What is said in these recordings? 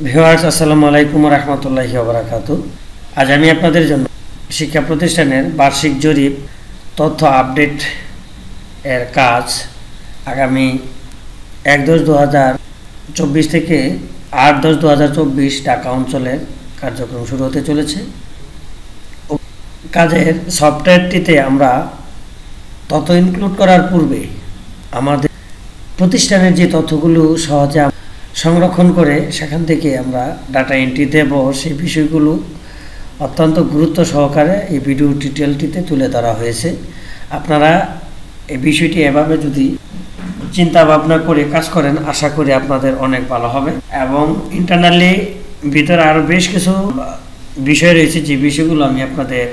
Viewers, আসসালামু আলাইকুম ওয়া রাহমাতুল্লাহি ওয়া বারাকাতুহু। আজ আমি আপনাদের জন্য শিক্ষা প্রতিষ্ঠানের বার্ষিক জরিপ তথ্য আপডেট এর কাজ আগামী ১-১০-২০২৪ থেকে ৮-১০-২০২৪ ঢাকা অঞ্চলের কার্যক্রম শুরু হতে চলেছে। কাজের সফটওয়্যারটিতে আমরা তথ্য ইনক্লুড করার পূর্বে আমাদের প্রতিষ্ঠানের যে তথ্যগুলো সহজে সংরক্ষণ করে সেখান থেকে আমরা ডাটা এন্ট্রি দেব, সেই বিষয়গুলো অত্যন্ত গুরুত্ব সহকারে এই ভিডিও টিউটোরিয়ালটিতে তুলে ধরা হয়েছে। আপনারা এই বিষয়টি এভাবে যদি চিন্তা ভাবনা করে কাজ করেন, আশা করি আপনাদের অনেক ভালো হবে। এবং ইন্টারনালি ভিতরে আরও বেশ কিছু বিষয় রয়েছে, যে বিষয়গুলো আমি আপনাদের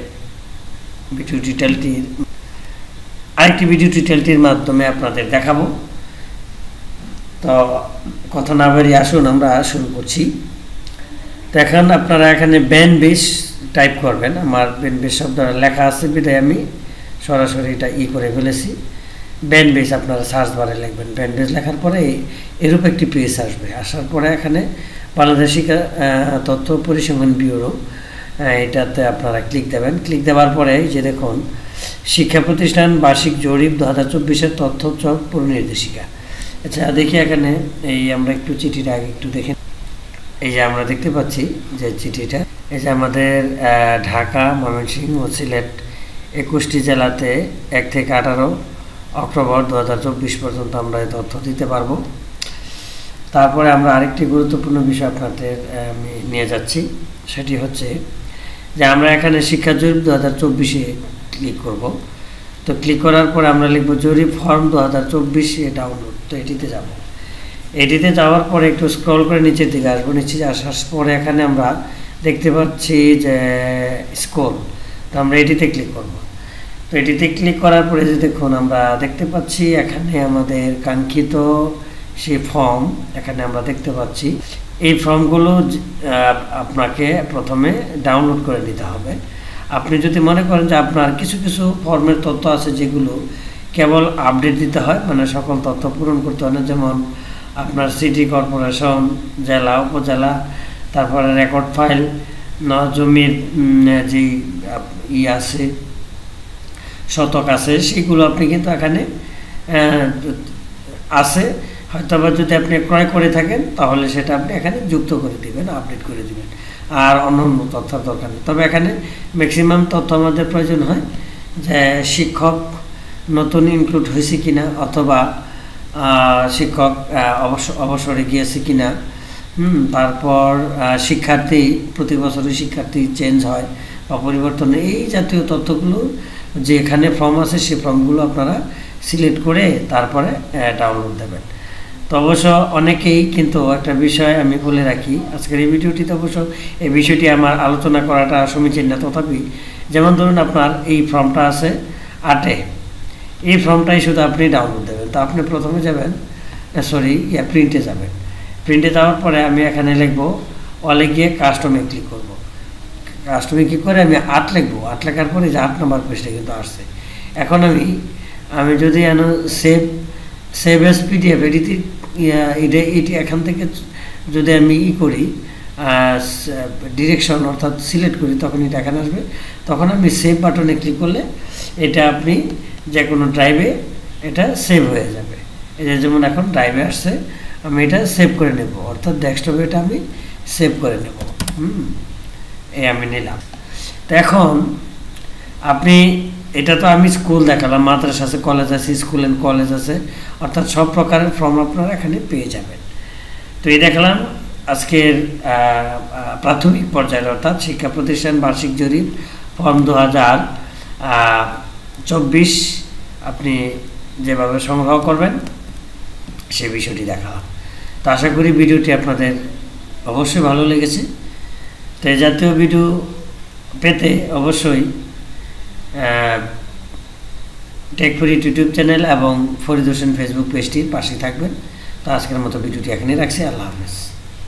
আরেকটি ভিডিও টিউটোরিয়ালটির মাধ্যমে আপনাদের দেখাবো। তো কথা না বাড়িয়ে আসুন আমরা শুরু করছি। তো এখন আপনারা এখানে ব্যান্ড বেস টাইপ করবেন। আমার ব্যান্ড বেস শব্দটা লেখা আছে বিধায় আমি সরাসরি এটা করে ফেলেছি। ব্যান্ড বেস আপনারা সার্চ বারে লিখবেন। ব্যান্ড বেস লেখার পরে এরূপ একটি পেজ আসবে। আসার পরে এখানে বাংলাদেশ শিক্ষা তথ্য পরিসংখ্যান ব্যুরো, এটাতে আপনারা ক্লিক দেবেন। ক্লিক দেওয়ার পরে যে দেখুন, শিক্ষা প্রতিষ্ঠান বার্ষিক জরিপ 2024-এর তথ্য চক পরিনির্দেশিকা। আচ্ছা, দেখি এখানে আমরা একটু চিঠিটা আগে একটু দেখেন। এই যে আমরা দেখতে পাচ্ছি যে চিঠিটা, এই যে আমাদের ঢাকা, ময়মনসিংহ ও সিলেট 21টি জেলাতে 1 থেকে 18 অক্টোবর 2024 পর্যন্ত আমরা এই তথ্য দিতে পারবো। তারপরে আমরা আরেকটি গুরুত্বপূর্ণ বিষয় আপনাদের আমি নিয়ে যাচ্ছি, সেটি হচ্ছে যে আমরা এখানে শিক্ষা জরিপ 2024-এ ক্লিক করব। তো ক্লিক করার পরে আমরা লিখব জরিপ ফর্ম 2024 ডাউনলোড। তো এটিতে যাব। এটিতে যাওয়ার পরে একটু স্ক্রল করে নিচের দিকে আসবো। নিচে আসার পরে এখানে আমরা দেখতে পাচ্ছি যে স্ক্রল, তো আমরা এটিতে ক্লিক করব। তো এটিতে ক্লিক করার পরে যে দেখুন, আমরা দেখতে পাচ্ছি এখানে আমাদের কাঙ্ক্ষিত সেই ফর্ম এখানে আমরা দেখতে পাচ্ছি। এই ফর্মগুলো আপনাকে প্রথমে ডাউনলোড করে নিতে হবে। আপনি যদি মনে করেন যে আপনার কিছু কিছু ফর্মের তথ্য আছে যেগুলো কেবল আপডেট দিতে হয়, মানে সকল তথ্য পূরণ করতে হয় না, যেমন আপনার সিটি কর্পোরেশন, জেলা, উপজেলা, তারপরে রেকর্ড ফাইল, জমির যে আছে শতক আছে, সেগুলো আপনি কিন্তু এখানে আছে। হয়তো বা যদি আপনি ক্রয় করে থাকেন তাহলে সেটা আপনি এখানে যুক্ত করে দিবেন, আপডেট করে দিবেন, আর অন্য তথ্য দরকার নেই। তবে এখানে ম্যাক্সিমাম তথ্য আমাদের প্রয়োজন হয় যে শিক্ষক নতুন ইনক্লুড হয়েছে কিনা, অথবা শিক্ষক অবসরে গিয়েছে কিনা, তারপর শিক্ষার্থী প্রতি বছরই শিক্ষার্থী চেঞ্জ হয় বা পরিবর্তন, এই জাতীয় তথ্যগুলো যে এখানে ফর্ম আছে সেই ফর্মগুলো আপনারা সিলেক্ট করে তারপরে ডাউনলোড দেবেন। তো অবশ্য অনেকেই কিন্তু একটা বিষয় আমি বলে রাখি আজকের এই ভিডিওটিতে, অবশ্য এই বিষয়টি আমার আলোচনা করাটা সমীচীন না, তথাপি যেমন ধরুন আপনার এই ফর্মটা আছে 8-এ, এই ফর্মটাই শুধু আপনি ডাউনলোড দেবেন। তো আপনি প্রথমে যাবেন, প্রিন্টে যাবেন। প্রিন্টে যাওয়ার পরে আমি এখানে লিখবো, অলে গিয়ে কাস্টমে ক্লিক করব। কাস্টমে ক্লিক করে আমি 8 লিখবো। 8 লেখার পরে যে 8 নম্বর পেজটা কিন্তু আসছে। এখন আমি যদি সেভ এস পিডিএফ এটি এখান থেকে যদি আমি করি ডিরেকশন অর্থাৎ সিলেক্ট করি, তখন এটা এখানে আসবে। তখন আমি সেভ বাটনে ক্লিক করলে এটা আপনি যে কোনো ড্রাইভে এটা সেভ হয়ে যাবে। এটা যেমন এখন ড্রাইভে আসছে, আমি এটা সেভ করে নেব, অর্থাৎ ডেস্কটপে এটা আমি সেভ করে নেব। আমি নিলাম। তো এখন আপনি এটা তো আমি স্কুল দেখালাম, মাদ্রাসা আছে, কলেজ আছে, স্কুল অ্যান্ড কলেজ আছে, অর্থাৎ সব প্রকারের ফর্ম আপনারা এখানে পেয়ে যাবেন। তো এই দেখালাম আজকের প্রাথমিক পর্যায়ের, অর্থাৎ শিক্ষা প্রতিষ্ঠান বার্ষিক জরিপ ফর্ম 2024 আপনি যেভাবে সংগ্রহ করবেন সে বিষয়টি দেখালাম। তো আশা করি ভিডিওটি আপনাদের অবশ্যই ভালো লেগেছে। তো এই জাতীয় ভিডিও পেতে অবশ্যই টেক ফর ইউটিউব চ্যানেল এবং ফরিদ হোসেন ফেসবুক পেজটির পাশে থাকবেন। তো আজকের মতো ভিডিওটি এখানেই রাখছি। আল্লাহ হাফেজ।